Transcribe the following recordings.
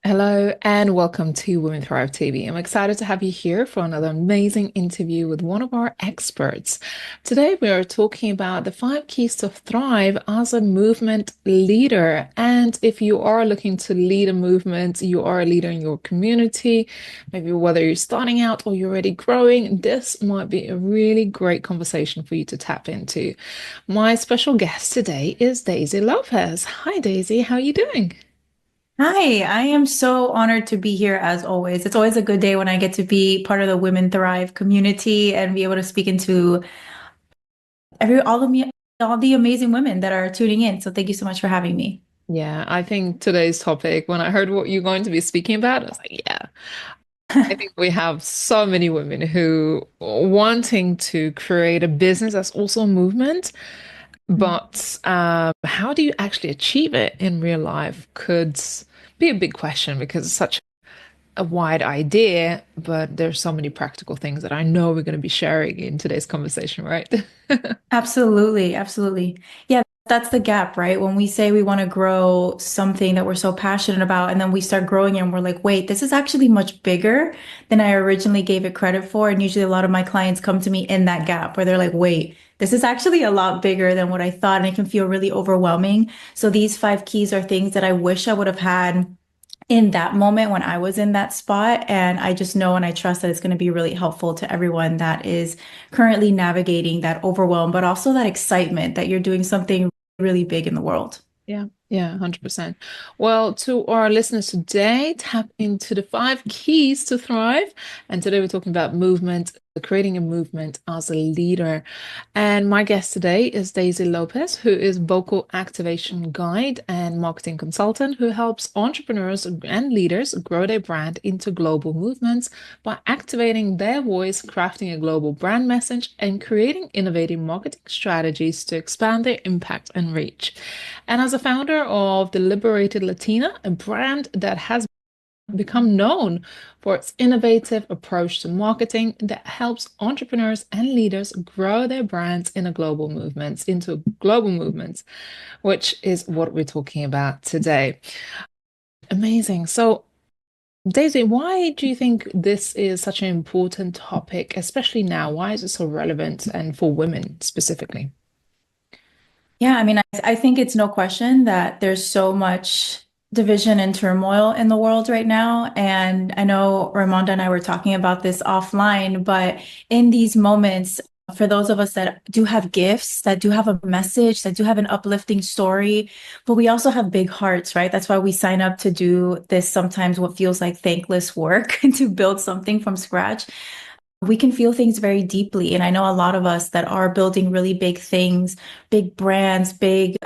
Hello and welcome to Women Thrive TV. I'm excited to have you here for another amazing interview with one of our experts. Today, we are talking about the 5 keys to thrive as a movement leader. And if you are looking to lead a movement, you are a leader in your community, maybe whether you're starting out or you're already growing, this might be a really great conversation for you to tap into. My special guest today is Daisy Lopez. Hi, Daisy. How are you doing? Hi, I am so honored to be here as always. It's always a good day when I get to be part of the Women Thrive community and be able to speak into all the amazing women that are tuning in. So thank you so much for having me. Yeah, I think today's topic, when I heard what you're going to be speaking about, I was like, yeah, I think we have so many women who are wanting to create a business that's also a movement, but how do you actually achieve it in real life could be a big question because it's such a wide idea, but there's so many practical things that I know we're going to be sharing in today's conversation, right? Absolutely, absolutely. Yeah, that's the gap, right? When we say we want to grow something that we're so passionate about, and then we start growing and we're like, wait, this is actually much bigger than I originally gave it credit for. And usually a lot of my clients come to me in that gap where they're like, wait, this is actually a lot bigger than what I thought, and it can feel really overwhelming. So these 5 keys are things that I wish I would have had in that moment when I was in that spot. And I just know and I trust that it's going to be really helpful to everyone that is currently navigating that overwhelm, but also that excitement that you're doing something really big in the world. Yeah, yeah, 100%. Well, to our listeners today, tap into the 5 keys to thrive. And today we're talking about movement, creating a movement as a leader. And my guest today is Daisy Lopez, who is vocal activation guide and marketing consultant who helps entrepreneurs and leaders grow their brand into global movements by activating their voice, crafting a global brand message, and creating innovative marketing strategies to expand their impact and reach. And as a founder of the Liberated Latina, a brand that has become known for its innovative approach to marketing that helps entrepreneurs and leaders grow their brands into global movements, which is what we're talking about today. Amazing. So, Daisy, why do you think this is such an important topic, especially now? Why is it so relevant and for women specifically? Yeah, I mean, I think it's no question that there's so much division and turmoil in the world right now. And I know Raimonda and I were talking about this offline, but in these moments, for those of us that do have gifts, that do have a message, that do have an uplifting story, but we also have big hearts, right? That's why we sign up to do this sometimes what feels like thankless work to build something from scratch. We can feel things very deeply. And I know a lot of us that are building really big things, big brands, big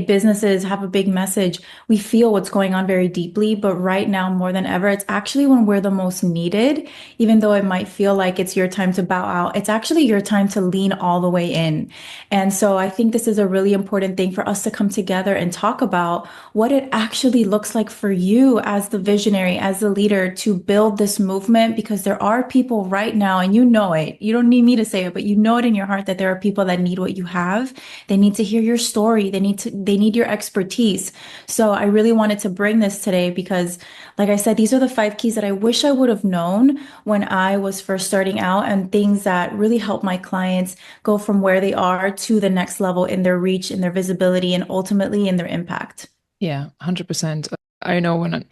businesses have a big message. We feel what's going on very deeply, but right now more than ever, it's actually when we're the most needed, even though it might feel like it's your time to bow out. It's actually your time to lean all the way in. And so I think this is a really important thing for us to come together and talk about what it actually looks like for you as the visionary, as the leader to build this movement, because there are people right now, and you know it. You don't need me to say it, but you know it in your heart that there are people that need what you have. They need to hear your story. They need your expertise. So I really wanted to bring this today because, like I said, these are the 5 keys that I wish I would have known when I was first starting out, and things that really help my clients go from where they are to the next level in their reach, in their visibility, and ultimately in their impact. Yeah, 100%. I know when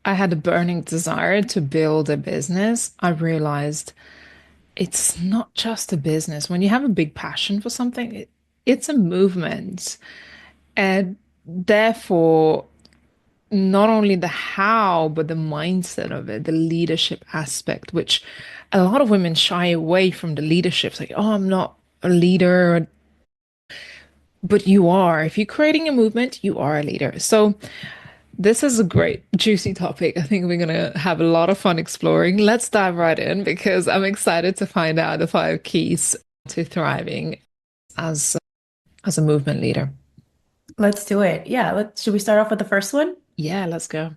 I had a burning desire to build a business, I realized it's not just a business. When you have a big passion for something, it's a movement. And therefore, not only the how, but the mindset of it, the leadership aspect, which a lot of women shy away from the leadership. It's like, oh, I'm not a leader, but you are. If you're creating a movement, you are a leader. So, this is a great, juicy topic. I think we're going to have a lot of fun exploring. Let's dive right in because I'm excited to find out the 5 keys to thriving as as a movement leader. Let's do it. Yeah, should we start off with the first one? Yeah, let's go.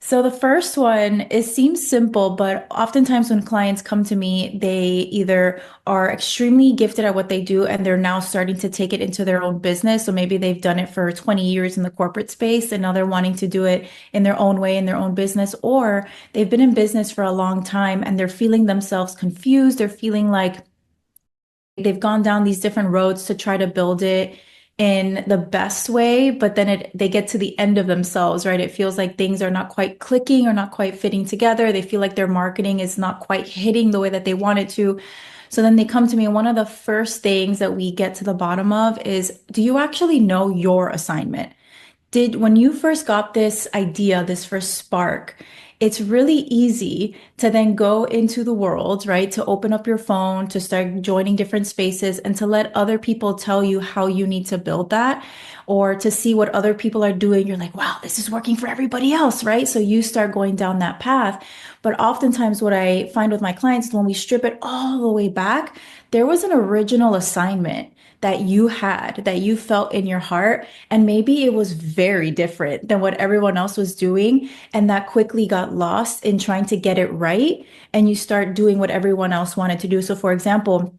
So the first one, it seems simple, but oftentimes when clients come to me, they either are extremely gifted at what they do and they're now starting to take it into their own business. So maybe they've done it for 20 years in the corporate space and now they're wanting to do it in their own way, in their own business, or they've been in business for a long time and they're feeling themselves confused. They're feeling like they've gone down these different roads to try to build it in the best way, but then they get to the end of themselves, right? It feels like things are not quite clicking or not quite fitting together. They feel like their marketing is not quite hitting the way that they want it to. So then they come to me, and one of the first things that we get to the bottom of is, do you actually know your assignment? Did when you first got this idea, this first spark, it's really easy to then go into the world, right? To open up your phone, to start joining different spaces, and to let other people tell you how you need to build that, or to see what other people are doing. You're like, wow, this is working for everybody else, right? So you start going down that path. But oftentimes, what I find with my clients, when we strip it all the way back, there was an original assignment that you had, that you felt in your heart. And maybe it was very different than what everyone else was doing. And that quickly got lost in trying to get it right. And you start doing what everyone else wanted to do. So, for example,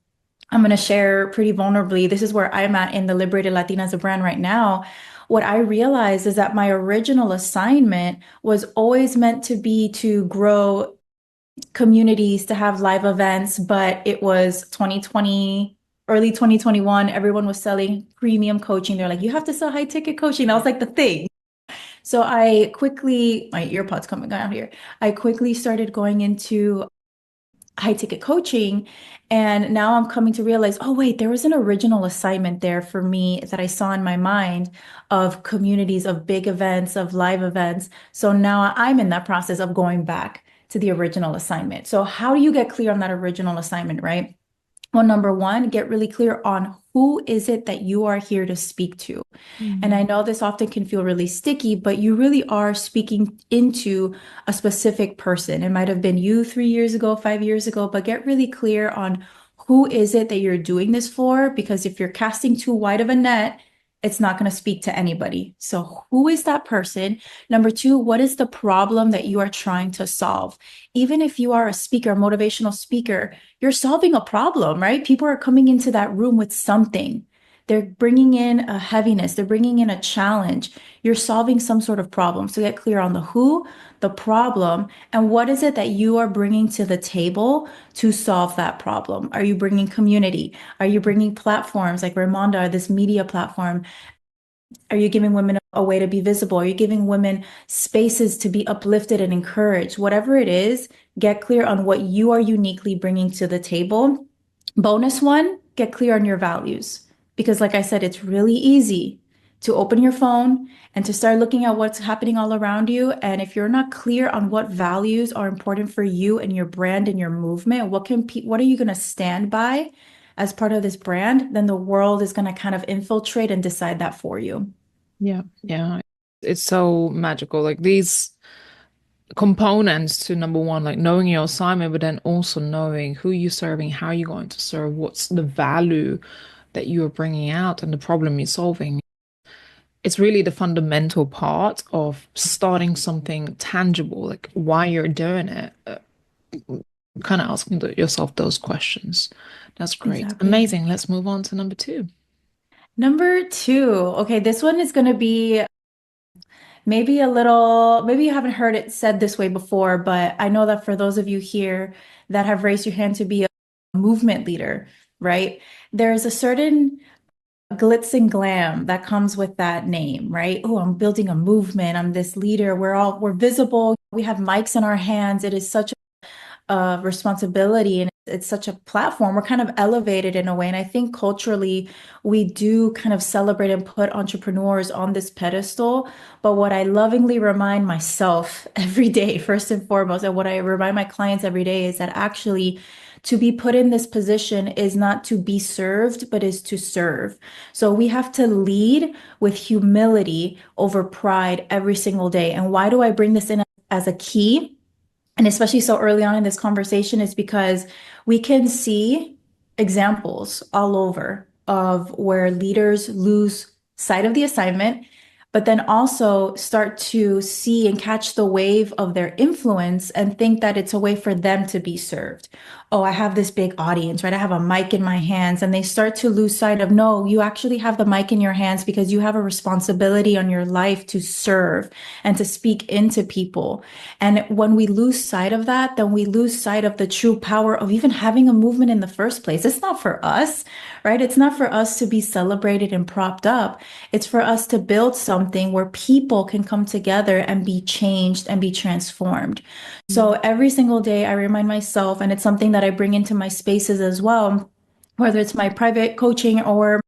I'm going to share pretty vulnerably. This is where I'm at in the Liberated Latina as a brand right now. What I realized is that my original assignment was always meant to be to grow communities, to have live events, but it was 2020, early 2021. Everyone was selling premium coaching. They're like, you have to sell high ticket coaching. That was like the thing. So I quickly, my earpods coming out here. I quickly started going into high ticket coaching. And now I'm coming to realize, oh, wait, there was an original assignment there for me that I saw in my mind of communities, of big events, of live events. So now I'm in that process of going back to the original assignment. So, how do you get clear on that original assignment, right? Well, number one, get really clear on who is it that you are here to speak to. And I Mhm. know this often can feel really sticky, but you really are speaking into a specific person. It might have been you 3 years ago, 5 years ago, but get really clear on who is it that you're doing this for? Because if you're casting too wide of a net, it's not going to speak to anybody. So, who is that person? Number two, what is the problem that you are trying to solve? Even if you are a speaker, a motivational speaker, you're solving a problem, right? People are coming into that room with something. They're bringing in a heaviness, they're bringing in a challenge. You're solving some sort of problem. So get clear on the who, the problem, and what is it that you are bringing to the table to solve that problem. Are you bringing community? Are you bringing platforms like Raimonda, this media platform? Are you giving women a way to be visible? Are you giving women spaces to be uplifted and encouraged? Whatever it is, get clear on what you are uniquely bringing to the table. Bonus one, get clear on your values. Because, like I said, it's really easy to open your phone and to start looking at what's happening all around you. And if you're not clear on what values are important for you and your brand and your movement, what are you going to stand by as part of this brand? Then the world is going to kind of infiltrate and decide that for you. Yeah, yeah. It's so magical. Like these components to number one, like knowing your assignment, but then also knowing who you're serving, how you're going to serve, what's the value that you are bringing out and the problem you're solving. It's really the fundamental part of starting something tangible, like why you're doing it. Kind of asking yourself those questions. That's great. Exactly. Amazing. Let's move on to number two. Number two. Okay, this one is going to be maybe you haven't heard it said this way before, but I know that for those of you here that have raised your hand to be a movement leader, right? There's a certain glitz and glam that comes with that name, right? Oh, I'm building a movement. I'm this leader. We're visible. We have mics in our hands. It is such responsibility and it's such a platform. We're kind of elevated in a way. And I think culturally, we do kind of celebrate and put entrepreneurs on this pedestal. But what I lovingly remind myself every day, first and foremost, and what I remind my clients every day is that actually to be put in this position is not to be served, but is to serve. So we have to lead with humility over pride every single day. And why do I bring this in as a key? And especially so early on in this conversation is because we can see examples all over of where leaders lose sight of the assignment, but then also start to see and catch the wave of their influence and think that it's a way for them to be served. Oh, I have this big audience, right? I have a mic in my hands, and they start to lose sight of, no, you actually have the mic in your hands because you have a responsibility on your life to serve and to speak into people. And when we lose sight of that, then we lose sight of the true power of even having a movement in the first place. It's not for us, right? It's not for us to be celebrated and propped up. It's for us to build something where people can come together and be changed and be transformed. So Mm. every single day, I remind myself, and it's something that I bring into my spaces as well, whether it's my private coaching or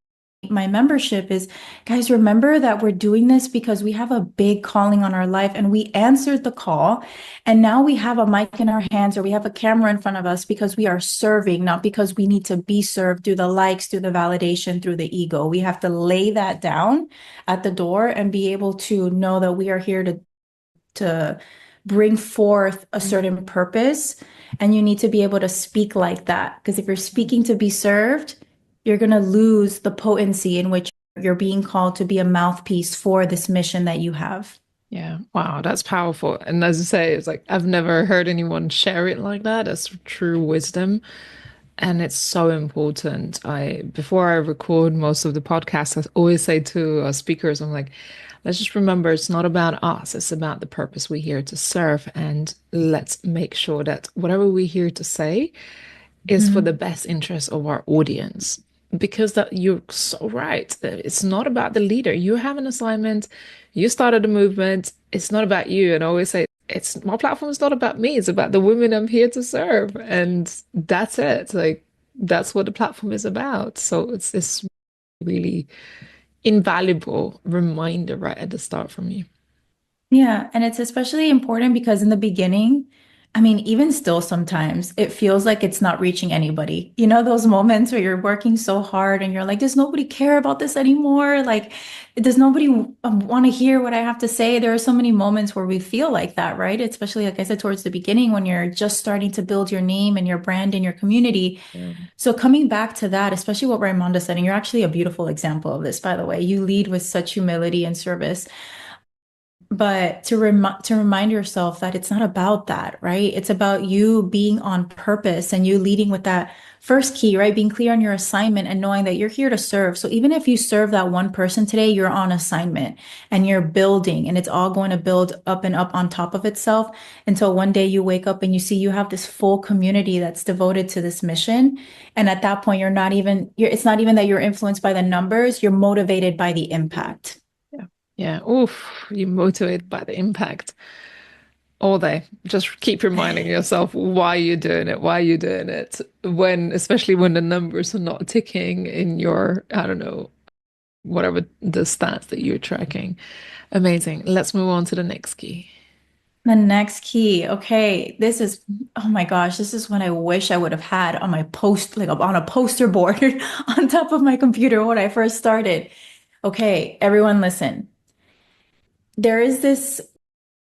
my membership, is, guys, remember that we're doing this because we have a big calling on our life and we answered the call. And now we have a mic in our hands or we have a camera in front of us because we are serving, not because we need to be served through the likes, through the validation, through the ego. We have to lay that down at the door and be able to know that we are here to bring forth a certain purpose. And you need to be able to speak like that. Because if you're speaking to be served, you're going to lose the potency in which you're being called to be a mouthpiece for this mission that you have. Yeah. Wow, that's powerful. And as I say, it's like I've never heard anyone share it like that. That's true wisdom. And it's so important. Before I record most of the podcasts, I always say to our speakers, I'm like, let's just remember it's not about us, it's about the purpose we're here to serve. And let's make sure that whatever we're here to say is for the Mhm. best interest of our audience. Because that you're so right. That it's not about the leader. You have an assignment, you started a movement, it's not about you. And I always say it's my platform is not about me, it's about the women I'm here to serve. And that's it. Like that's what the platform is about. So it's this really invaluable reminder right at the start from you. Yeah, and it's especially important because in the beginning, I mean, even still sometimes it feels like it's not reaching anybody. You know, those moments where you're working so hard and you're like, does nobody care about this anymore? Like, does nobody want to hear what I have to say? There are so many moments where we feel like that, right? Especially, like I said, towards the beginning when you're just starting to build your name and your brand and your community. Yeah. So coming back to that, especially what Raimonda said, and you're actually a beautiful example of this, by the way. You lead with such humility and service. But to remind yourself that it's not about that, right? It's about you being on purpose and you leading with that first key, right? Being clear on your assignment and knowing that you're here to serve. So even if you serve that one person today, you're on assignment and you're building, and it's all going to build up and up on top of itself until one day you wake up and you see you have this full community that's devoted to this mission. And at that point, it's not even that you're influenced by the numbers, you're motivated by the impact. Yeah. Yeah. Oof, you're motivated by the impact all day. Just keep reminding yourself why you're doing it, why you're doing it. When, especially when the numbers are not ticking in your, I don't know, whatever the stats that you're tracking. Amazing. Let's move on to the next key. The next key. Okay, oh my gosh, this is what I wish I would have had on my like on a poster board on top of my computer when I first started. Okay, everyone listen. There is this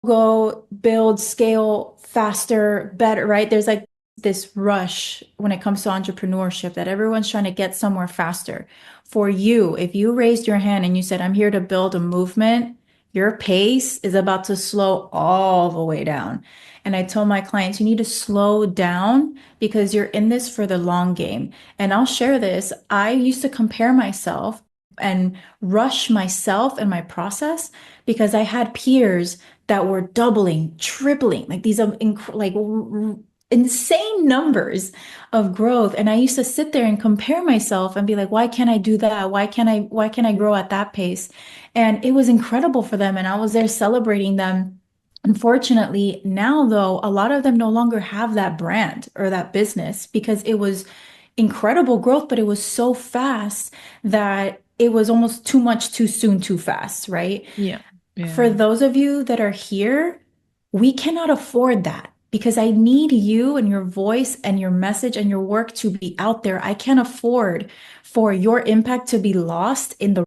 go build, scale faster, better, right? There's like this rush when it comes to entrepreneurship that everyone's trying to get somewhere faster. For you, if you raised your hand and you said, I'm here to build a movement, your pace is about to slow all the way down. And I told my clients, you need to slow down because you're in this for the long game. And I'll share this. I used to compare myself and rush myself and my process because I had peers that were doubling, tripling, like these insane numbers of growth. And I used to sit there and compare myself and be like, why can't I do that? Why can't I grow at that pace? And it was incredible for them. And I was there celebrating them. Unfortunately, now though, a lot of them no longer have that brand or that business because it was incredible growth, but it was so fast that it was almost too much too soon, too fast, right? Yeah. For Yeah. those of you that are here, we cannot afford that because I need you and your voice and your message and your work to be out there. I can't afford for your impact to be lost in the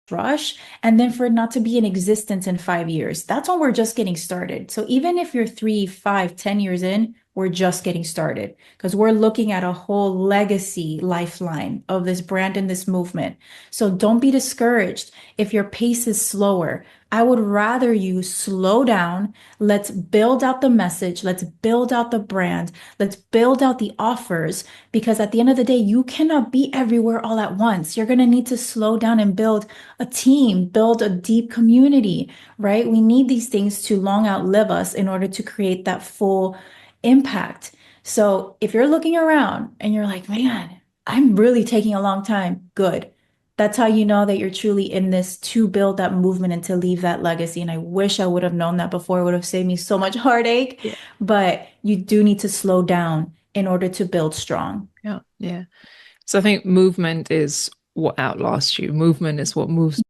rush and then for it not to be in existence in 5 years. That's when we're just getting started. So even if you're 3, 5, 10 years in, we're just getting started because we're looking at a whole legacy lifeline of this brand and this movement. So don't be discouraged if your pace is slower. I would rather you slow down. Let's build out the message. Let's build out the brand. Let's build out the offers because at the end of the day, you cannot be everywhere all at once. You're going to need to slow down and build a team, build a deep community, right? We need these things to long outlive us in order to create that full impact. So if you're looking around and you're like, man, I'm really taking a long time, good. That's how you know that you're truly in this to build that movement and to leave that legacy. And I wish I would have known that before. It would have saved me so much heartache. Yeah. But you do need to slow down in order to build strong. Yeah. Yeah. So I think movement is what outlasts you. Movement is what moves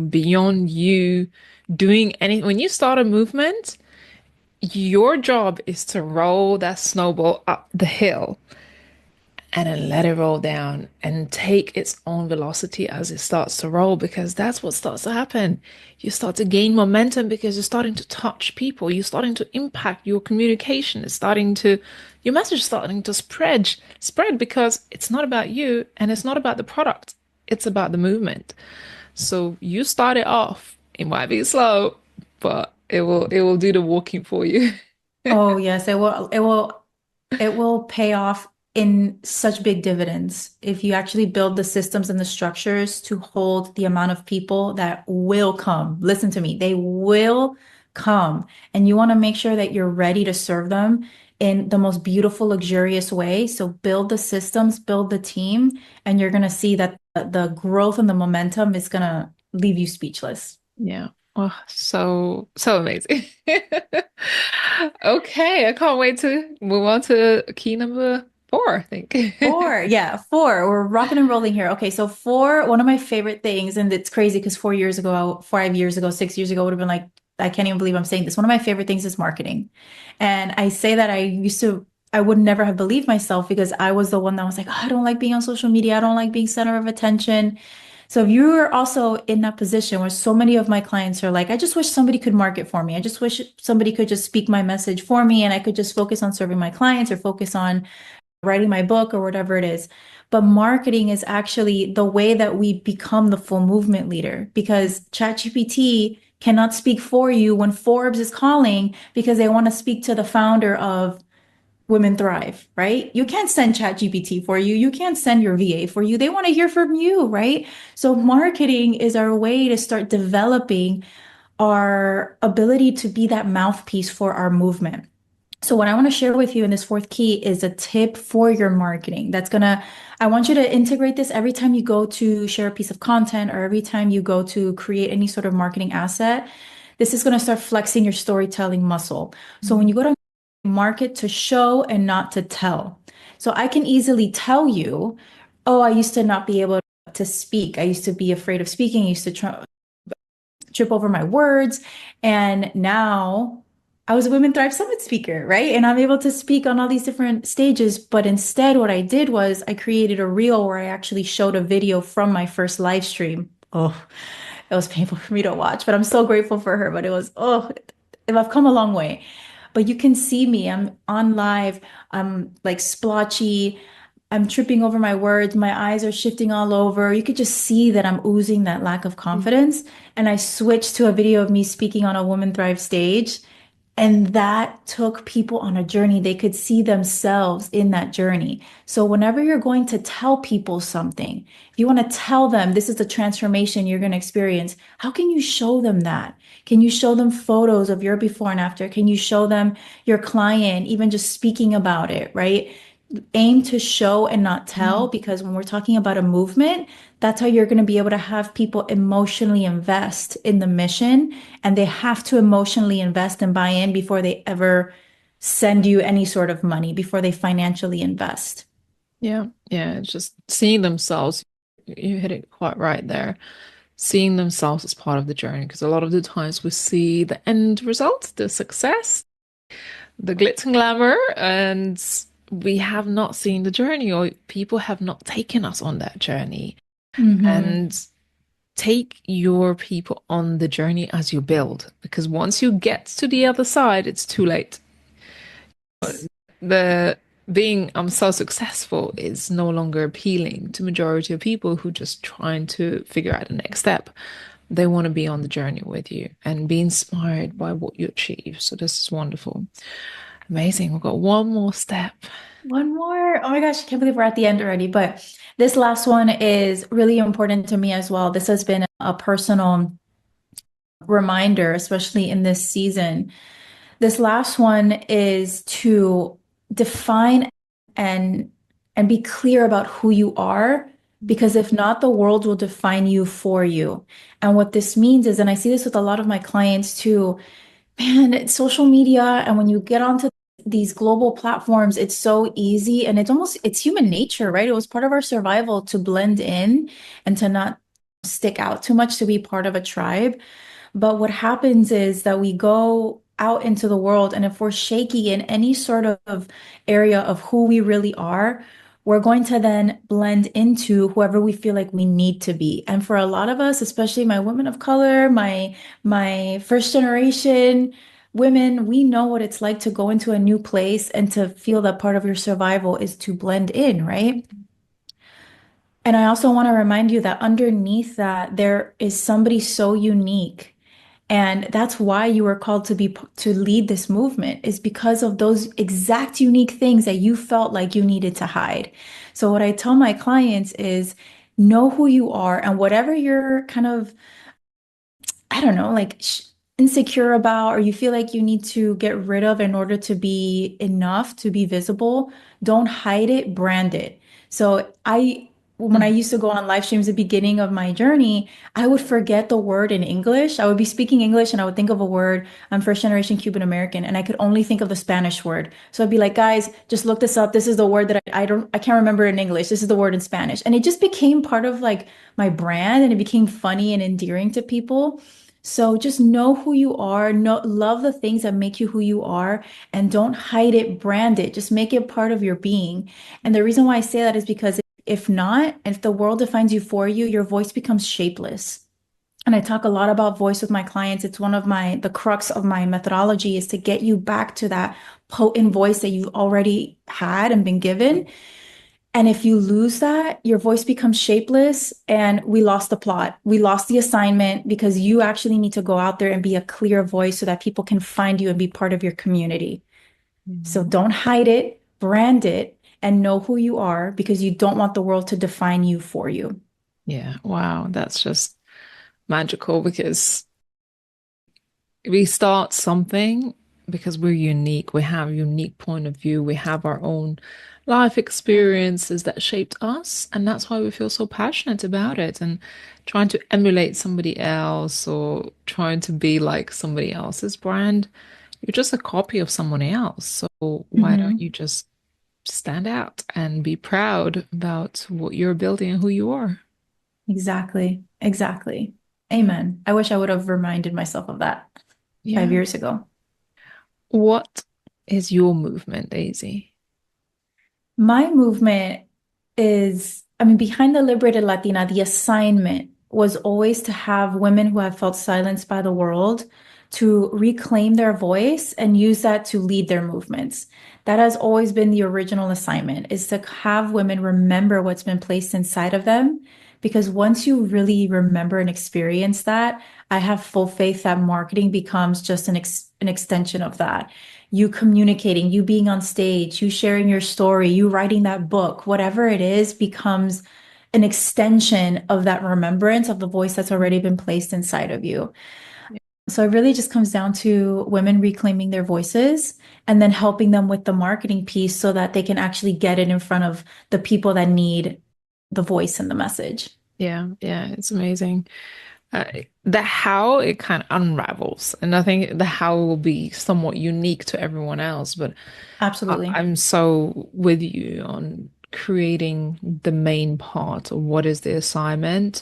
beyond you doing anything. When you start a movement, your job is to roll that snowball up the hill and then let it roll down and take its own velocity as it starts to roll, because that's what starts to happen. You start to gain momentum because you're starting to touch people, you're starting to impact your communication, it's starting to, your message is starting to spread because it's not about you and it's not about the product, it's about the movement. So you start it off, it might be slow, but it will do the walking for you. Oh, yes, it will pay off in such big dividends if you actually build the systems and the structures to hold the amount of people that will come. Listen to me, they will come. And you want to make sure that you're ready to serve them in the most beautiful, luxurious way. So build the systems, build the team, and you're going to see that the growth and the momentum is going to leave you speechless. Yeah. Oh, so amazing. Okay, I can't wait to move on to key number four, I think. Four, yeah, four. We're rocking and rolling here. Okay, so four, one of my favorite things, and it's crazy because 4 years ago, 5 years ago, 6 years ago, would have been like, I can't even believe I'm saying this. One of my favorite things is marketing. And I say that I would never have believed myself because I was the one that was like, oh, I don't like being on social media. I don't like being center of attention. So if you are also in that position where so many of my clients are like, I just wish somebody could market for me. I just wish somebody could just speak my message for me and I could just focus on serving my clients or focus on writing my book or whatever it is. But marketing is actually the way that we become the full movement leader because ChatGPT cannot speak for you when Forbes is calling because they want to speak to the founder of Women Thrive, right? You can't send ChatGPT for you. You can't send your VA for you. They want to hear from you, right? So marketing is our way to start developing our ability to be that mouthpiece for our movement. So what I want to share with you in this fourth key is a tip for your marketing. I want you to integrate this every time you go to share a piece of content or every time you go to create any sort of marketing asset. This is going to start flexing your storytelling muscle. So when you go to market to show and not to tell. So I can easily tell you, oh, I used to not be able to speak. I used to be afraid of speaking. I used to trip over my words. And now I was a Women Thrive Summit speaker, right? And I'm able to speak on all these different stages. But instead, what I did was I created a reel where I actually showed a video from my first live stream. Oh, it was painful for me to watch, but I'm so grateful for her. But I've come a long way. But you can see me, I'm on live, I'm like splotchy, I'm tripping over my words, my eyes are shifting all over. You could just see that I'm oozing that lack of confidence. And I switched to a video of me speaking on a Woman Thrive stage. And that took people on a journey. They could see themselves in that journey. So whenever you're going to tell people something, if you want to tell them this is the transformation you're going to experience, how can you show them that? Can you show them photos of your before and after? Can you show them your client, even just speaking about it, right? Aim to show and not tell, because when we're talking about a movement, that's how you're going to be able to have people emotionally invest in the mission. And they have to emotionally invest and buy in before they ever send you any sort of money, before they financially invest. Yeah, yeah, it's just seeing themselves. You hit it quite right there. Seeing themselves as part of the journey, because a lot of the times we see the end result, the success, the glitz and glamour, and we have not seen the journey, or people have not taken us on that journey. Hmm. And take your people on the journey as you build, because once you get to the other side, it's too late. The being I'm so successful is no longer appealing to majority of people who just trying to figure out the next step. They want to be on the journey with you and be inspired by what you achieve. So this is wonderful. Amazing. We've got one more step. One more. Oh my gosh, I can't believe we're at the end already. But this last one is really important to me as well. This has been a personal reminder, especially in this season. This last one is to define and and be clear about who you are, because if not, the world will define you for you. And what this means is, and I see this with a lot of my clients too, man, it's social media, and when you get onto these global platforms, it's so easy, and it's human nature, right? It was part of our survival to blend in and to not stick out too much, to be part of a tribe. But what happens is that we go out into the world, and if we're shaky in any sort of area of who we really are, we're going to then blend into whoever we feel like we need to be. And for a lot of us, especially my women of color, my first generation women, we know what it's like to go into a new place and to feel that part of your survival is to blend in, right? And I also want to remind you that underneath that, there is somebody so unique. And that's why you were called to lead this movement, is because of those exact unique things that you felt like you needed to hide. So what I tell my clients is know who you are, and whatever you're kind of, I don't know, like insecure about, or you feel like you need to get rid of in order to be enough to be visible, don't hide it, brand it. So when I Mm. used to go on live streams at the beginning of my journey, I would forget the word in English. I would be speaking English and I would think of a word. I'm first generation Cuban American, and I could only think of the Spanish word. So I'd be like, guys, just look this up. This is the word that I can't remember in English. This is the word in Spanish. And it just became part of like my brand, and it became funny and endearing to people. So just know who you are, know, love the things that make you who you are, and don't hide it, brand it. Just make it part of your being. And the reason why I say that is because if not, if the world defines you for you, your voice becomes shapeless. And I talk a lot about voice with my clients. It's one of the crux of my methodology is to get you back to that potent voice that you've already had and been given. And if you lose that, your voice becomes shapeless, and we lost the plot. We lost the assignment, because you actually need to go out there and be a clear voice so that people can find you and be part of your community. So Mhm. don't hide it, brand it, and know who you are, because you don't want the world to define you for you. Yeah. Wow. That's just magical because we start something because we're unique. We have a unique point of view. We have our own life experiences that shaped us. And that's why we feel so passionate about it. And trying to emulate somebody else or trying to be like somebody else's brand, you're just a copy of someone else. So why don't Mhm. you just stand out and be proud about what you're building and who you are? Exactly. Exactly. Amen. I wish I would have reminded myself of that five Yeah. years ago. What is your movement, Daisy? My movement is, I mean, behind the Liberated Latina, the assignment was always to have women who have felt silenced by the world to reclaim their voice and use that to lead their movements. That has always been the original assignment, is to have women remember what's been placed inside of them. Because once you really remember and experience that, I have full faith that marketing becomes just an extension of that. You communicating, you being on stage, you sharing your story, you writing that book, whatever it is, becomes an extension of that remembrance of the voice that's already been placed inside of you. So it really just comes down to women reclaiming their voices and then helping them with the marketing piece so that they can actually get it in front of the people that need the voice and the message. Yeah, yeah, it's amazing. The how it kind of unravels, and I think the how will be somewhat unique to everyone else. But Absolutely. I'm so with you on creating the main part of what is the assignment,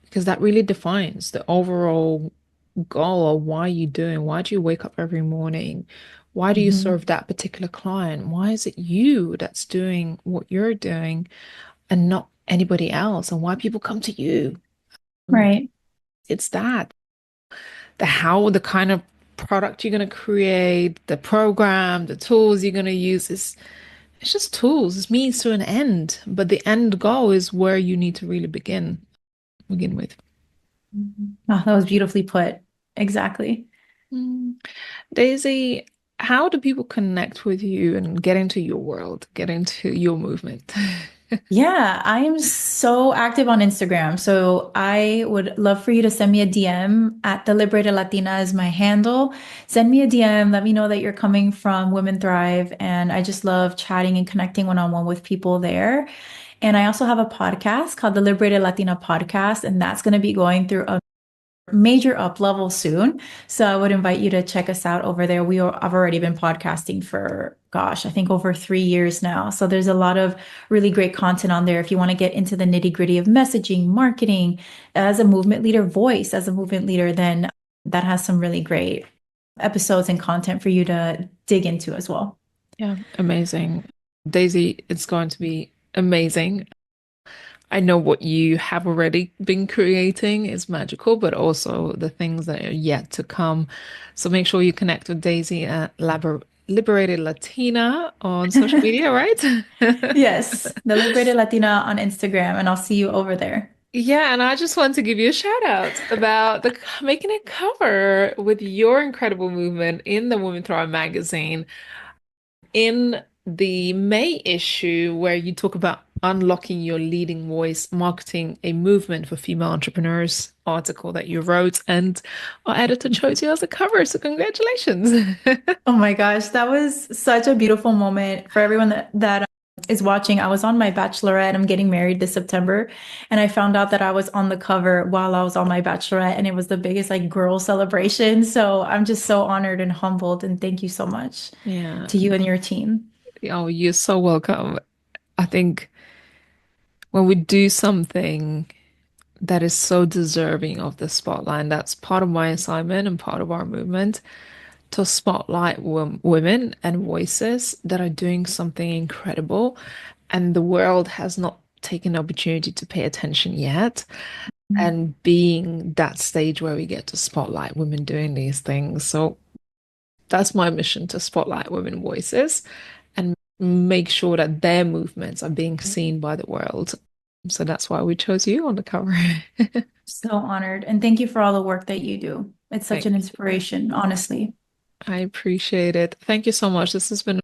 because that really defines the overall goal of why you're doing. Why do you wake up every morning? Why do you Mhm. serve that particular client? Why is it you that's doing what you're doing and not anybody else? And why people come to you? Right. It's that. The how, the kind of product you're going to create, the program, the tools you're going to use is it's just tools. It's means to an end, but the end goal is where you need to really begin with. Oh, that was beautifully put. Exactly. Mm. Daisy, how do people connect with you and get into your world, get into your movement? Yeah, I am so active on Instagram. So I would love for you to send me a DM at the Liberated Latina is my handle. Send me a DM. Let me know that you're coming from Women Thrive. And I just love chatting and connecting one-on-one with people there. And I also have a podcast called the Liberated Latina Podcast, and that's going to be going through a major up level soon. So I would invite you to check us out over there. I've already been podcasting for, gosh, I think over 3 years now. So there's a lot of really great content on there. If you want to get into the nitty gritty of messaging, marketing, as a movement leader, voice as a movement leader, then that has some really great episodes and content for you to dig into as well. Yeah, amazing. Daisy, it's going to be amazing. I know what you have already been creating is magical, but also the things that are yet to come. So make sure you connect with Daisy at Liberated Latina on social media, right? Yes, the Liberated Latina on Instagram, and I'll see you over there. Yeah, and I just want to give you a shout out about the making a cover with your incredible movement in the Women Thrive magazine. In the May issue, where you talk about unlocking your leading voice, marketing a movement for female entrepreneurs article that you wrote, and our editor chose you as a cover. So congratulations. Oh my gosh, that was such a beautiful moment for everyone that is watching. I was on my bachelorette. I'm getting married this September, and I found out that I was on the cover while I was on my bachelorette, and it was the biggest like girl celebration. So I'm just so honored and humbled, and thank you so much Yeah. to you and your team. Oh, you're so welcome. I think when we do something that is so deserving of the spotlight, and that's part of my assignment and part of our movement, to spotlight women and voices that are doing something incredible, and the world has not taken the opportunity to pay attention yet. And being that stage where we get to spotlight women doing these things. So that's my mission, to spotlight women voices and make sure that their movements are being seen by the world. So that's why we chose you on the cover. So honored, and thank you for all the work that you do. It's such Thank an you. inspiration, honestly. I appreciate it. Thank you so much. This has been an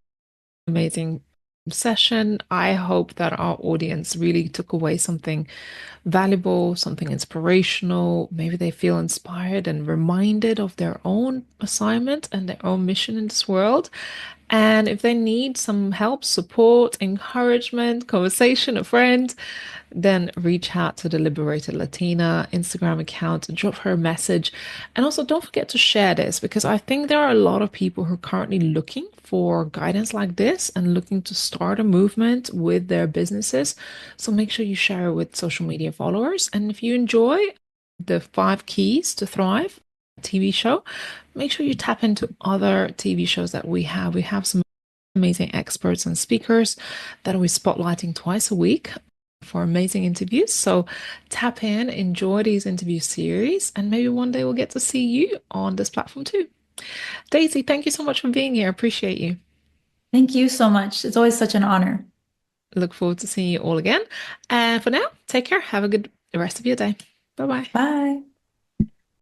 amazing session. I hope that our audience really took away something valuable, something inspirational. Maybe they feel inspired and reminded of their own assignment and their own mission in this world. And if they need some help, support, encouragement, conversation, a friend, then reach out to the Liberated Latina Instagram account and drop her a message. And also, don't forget to share this, because I think there are a lot of people who are currently looking for guidance like this and looking to start a movement with their businesses. So make sure you share it with social media followers. And if you enjoy the 5 Keys to Thrive TV show, make sure you tap into other TV shows that we have. We have some amazing experts and speakers that we're spotlighting twice a week for amazing interviews. So tap in, enjoy these interview series, and maybe one day we'll get to see you on this platform too. Daisy, thank you so much for being here. Appreciate you. Thank you so much. It's always such an honor. Look forward to seeing you all again. And for now, take care. Have a good rest of your day. Bye bye. Bye.